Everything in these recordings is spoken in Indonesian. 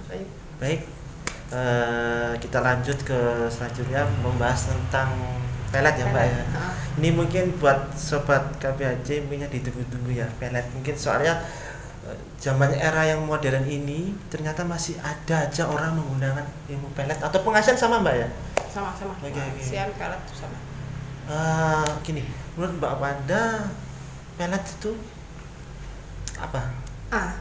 Baik, kita lanjut ke selanjutnya membahas tentang pelet ya Mbak ya. Ini mungkin buat sobat KBHC punya ditunggu-tunggu ya pelet. Mungkin soalnya zaman era yang modern ini ternyata masih ada aja orang menggunakan ilmu pelet atau pengasihan sama Mbak ya? Sama-sama. Oke. Sian pelet itu sama. Gini, menurut Mbak Wanda pelet itu apa?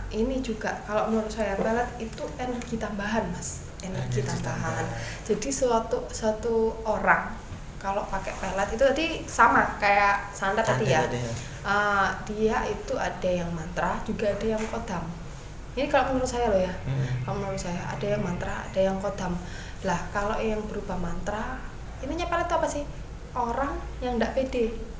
Ini juga kalau menurut saya pelet itu energi tambahan, Mas. Energi tambahan. Jadi suatu orang kalau pakai pelet itu tadi sama kayak santet tadi ya. Dia itu ada yang mantra, juga ada yang kodam. Ini kalau menurut saya loh ya. Kalau menurut saya ada yang mantra, ada yang kodam. Lah kalau yang berupa mantra, ininya pelet itu apa sih? Orang yang tidak pede.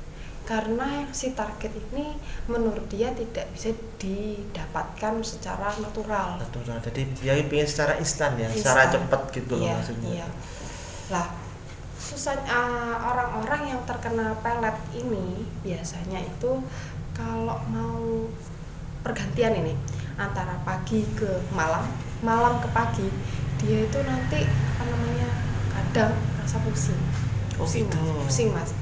Karena si target ini menurut dia tidak bisa didapatkan secara natural. Jadi dia ingin secara instan ya, secara cepat gitu loh maksudnya. Iya. Lah orang-orang yang terkena pelet ini biasanya itu kalau mau pergantian ini antara pagi ke malam, malam ke pagi, dia itu nanti kadang rasa pusing mas.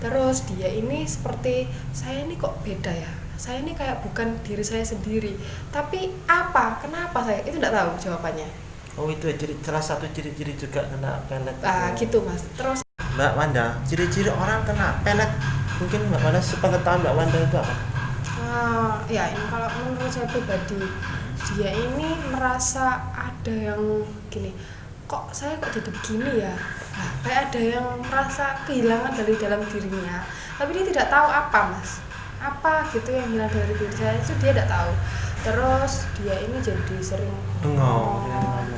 Terus dia ini seperti saya ini kok beda ya, saya ini kayak bukan diri saya sendiri, tapi kenapa saya itu tidak tahu jawabannya. Itu salah satu ciri-ciri juga kena pelet gitu mas. Terus Mbak Wanda, ciri-ciri orang kena pelet mungkin Mbak Wanda sepengetahuan Mbak Wanda itu apa? Ya ini kalau menurut saya pribadi, dia ini merasa ada yang gini, kok saya jadi begini ya. Nah, kayak ada yang merasa kehilangan dari dalam dirinya, tapi dia tidak tahu apa gitu yang hilang dari diri saya, itu dia tidak tahu. Terus dia ini jadi sering bengong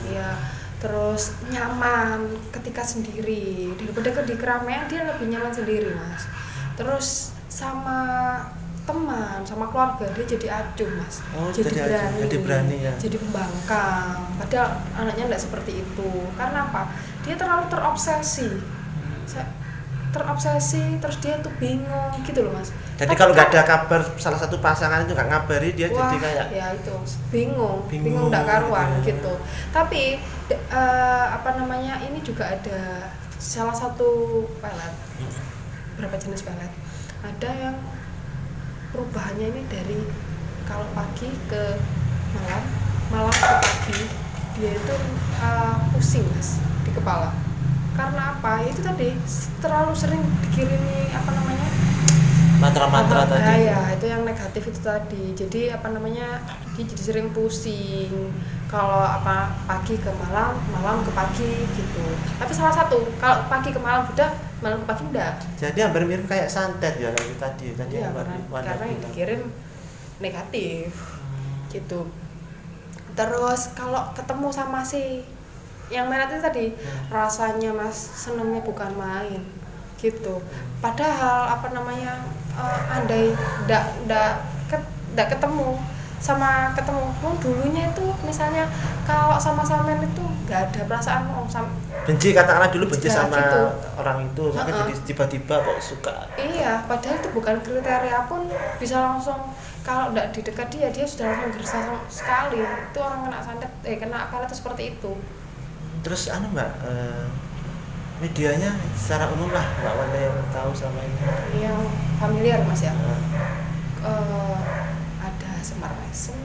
ya, terus nyaman ketika sendiri daripada di keramaian, dia lebih nyaman sendiri mas. Terus sama teman, sama keluarga dia jadi acuh mas. Jadi berani ya, jadi pembangkang, padahal anaknya tidak seperti itu. Karena apa? Dia terlalu terobsesi, terus dia tuh bingung gitu loh mas. Jadi kalau nggak ada kabar salah satu pasangan itu nggak ngabari dia, jadi kayak ya itu bingung nggak karuan gitu. Tapi ini juga ada salah satu pelet, berapa jenis pelet. Ada yang perubahannya ini dari kalau pagi ke malam ke pagi, dia itu pusing mas di kepala. Karena apa? Itu tadi terlalu sering dikirimi mantra-mantra tadi. Ya, itu yang negatif itu tadi. Jadi dia jadi sering pusing. Kalau pagi ke malam, malam ke pagi gitu. Tapi salah satu, kalau pagi ke malam udah, malam ke pagi enggak. Jadi hampir mirip kayak santet ya tadi ya, karena yang dikirim negatif gitu. Terus kalau ketemu sama si yang merah itu tadi, rasanya mas senangnya bukan main gitu. Padahal andai ndak ketemu dulunya itu, misalnya kalau sama-sama itu nggak ada perasaan benci, katakanlah dulu benci sama gitu. Orang itu, tapi jadi tiba-tiba kok suka. Iya, padahal itu bukan kriteria pun bisa langsung, kalau nggak di dekat dia sudah langsung gersah sekali. Itu orang kena santet, kena pelet itu seperti itu. Terus Mbak, medianya secara umum lah Mbak Wanda yang tahu sama ini. Yang familiar mas ya. Ada Semar Mesem,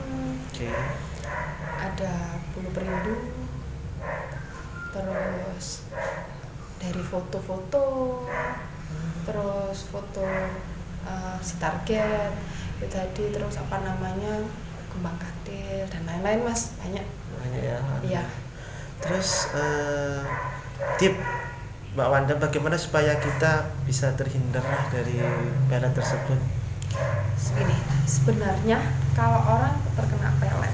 ada Bulu Perindu, terus dari foto-foto, terus foto si target itu tadi, terus kembang kadil dan lain-lain mas, banyak ya. Iya. Terus tip Mbak Wanda bagaimana supaya kita bisa terhindar dari pelet tersebut? Ini sebenarnya kalau orang terkena pelet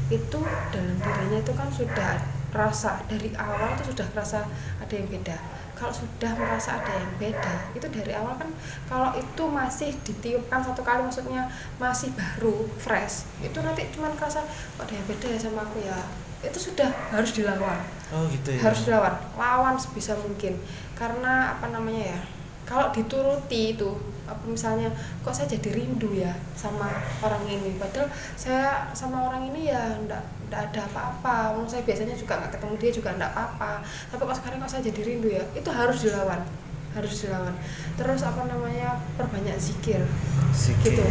itu dalam dirinya itu kan sudah rasa dari awal itu sudah merasa ada yang beda. Kalau sudah merasa ada yang beda itu dari awal kan, kalau itu masih ditiupkan satu kali, maksudnya masih baru fresh, itu nanti cuman kerasa kok ada yang beda ya sama aku ya, itu sudah harus dilawan. Gitu ya. Harus lawan sebisa mungkin. Karena kalau dituruti itu, misalnya kok saya jadi rindu ya sama orang ini, padahal saya sama orang ini ya nggak ada apa-apa. Saya biasanya juga nggak ketemu dia juga nggak apa-apa. Tapi kok sekarang kok saya jadi rindu ya, itu harus dilawan. Terus perbanyak zikir gitu,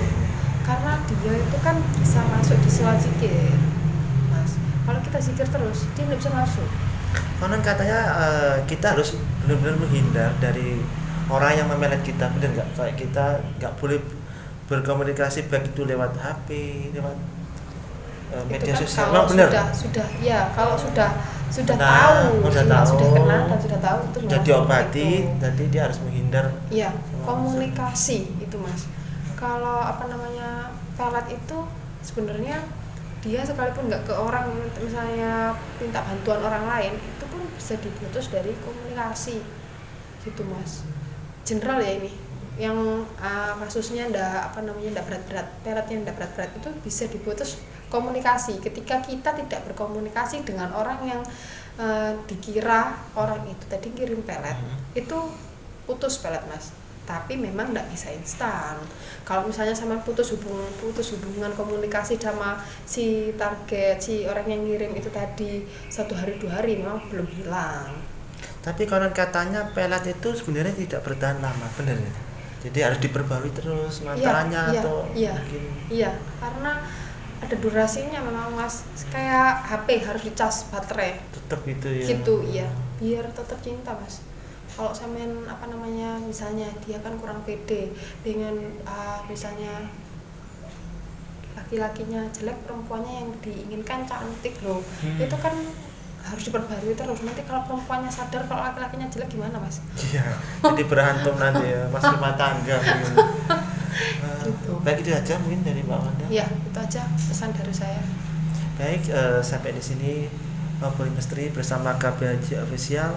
karena dia itu kan bisa masuk di sholat zikir, Mas. Kalau kita zikir terus dia nggak bisa masuk. Konon katanya kita harus benar-benar menghindar dari orang yang memelet kita, benar nggak? Kayak kita nggak boleh berkomunikasi baik itu lewat HP, lewat media Kan sosial. kalau benar. kalau sudah Sudah tahu, sudah kenal dan sudah tahu itu sudah diobati, jadi dia harus menghindar. Iya, komunikasi itu, Mas. Kalau pelet itu sebenarnya dia sekalipun nggak ke orang, misalnya minta bantuan orang lain, itu pun bisa diputus dari komunikasi gitu, Mas. General ya ini yang kasusnya ndak berat-berat, peletnya ndak berat-berat, itu bisa diputus komunikasi ketika kita tidak berkomunikasi dengan orang yang dikira orang itu tadi kirim pelet, itu putus pelet, Mas. Tapi memang nggak bisa instan. Kalau misalnya sama putus hubungan komunikasi sama si target, si orang yang ngirim itu tadi 1 hari 2 hari, memang belum hilang. Tapi konon katanya pelet itu sebenarnya tidak bertahan lama, benar ya? Jadi harus diperbarui terus mantranya atau mungkin. Iya, karena ada durasinya memang, Mas. Kayak HP harus dicas baterai. Tetap itu ya. Gitu, iya. Biar tetap cinta, Mas. Kalau sampean misalnya dia kan kurang pede dengan misalnya laki-lakinya jelek, perempuannya yang diinginkan cantik loh. Itu kan harus diperbarui terus. Nanti kalau perempuannya sadar kalau laki-lakinya jelek gimana, Mas? Iya. Jadi berantem nanti ya, Mas, rumah tangga gitu. Gitu. Baik, itu aja mungkin dari Mbak Wanda. Iya, itu aja pesan dari saya. Baik, sampai di sini Ngobrol Misteri bersama KBHJ Official.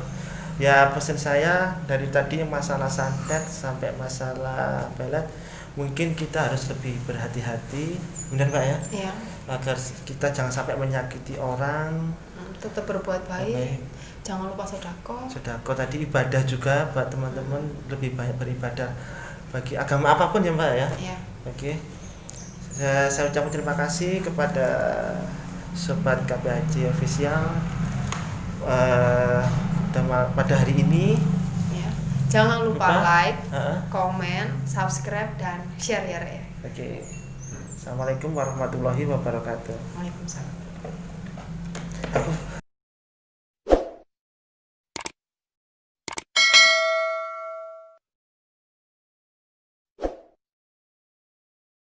Ya, pesan saya dari tadi masalah santet sampai masalah pelet, mungkin kita harus lebih berhati-hati, benar Mbak ya? Iya. Agar kita jangan sampai menyakiti orang. Tetap berbuat baik. Jangan lupa sedekah. Sedekah tadi, ibadah juga buat teman-teman, lebih banyak beribadah bagi agama apapun ya Mbak ya. Iya. Oke. Saya ucapkan terima kasih kepada sobat KBHJ Official pada hari ini. Ya. Jangan lupa like, komen, subscribe, dan share ya. Oke. Assalamualaikum warahmatullahi wabarakatuh. Waalaikumsalam. Aku